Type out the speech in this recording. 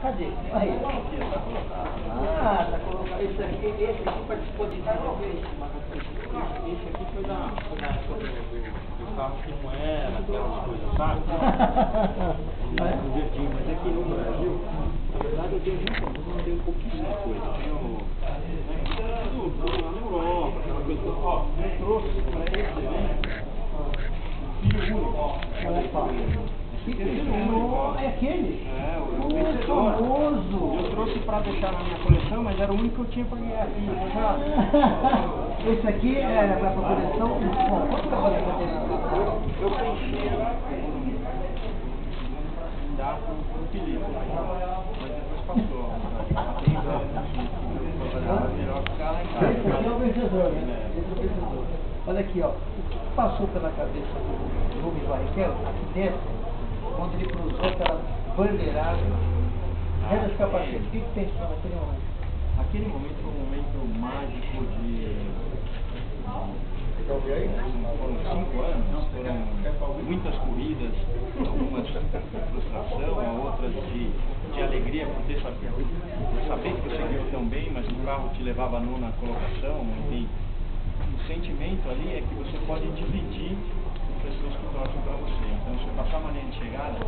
Cadê? Aí. Ah, tá colocado. Esse aqui participou de tal vez. Esse aqui foi na época do carro que não era, aquelas coisas, sabe? No verdinho, mas aqui no Brasil, na verdade eu tenho pouquíssima coisa. Tenho tudo na Europa, aquela coisa. Ó, eu trouxe para esse evento filho único. Olha só. É aquele? É, o vencedor. Famoso. Eu trouxe para deixar na minha coleção, mas era o único que eu tinha para ganhar aqui. Esse aqui é para a coleção. Bom, quanto que você vai ter na Eu preenchi dá pro Felipe, mas depois passou. Há 3 anos. Melhor ficar lá em casa. Esse aqui é o vencedor, né? Esse é o vencedor. Olha aqui, ó. O que passou pela cabeça do Rubens Barrichello, aqui dentro, quando ele cruzou pela bandeirada, dentro dos capacetes, o que pensou naquele momento? Aquele momento foi um momento mágico de... Foram 5 anos, foram muitas corridas, algumas de frustração, outras de alegria por saber que você guiou tão bem, mas o carro te levava a 9ª colocação, enfim. O sentimento ali é que você pode dividir com pessoas que torcem para você. Então, se eu passar uma linha de chegada,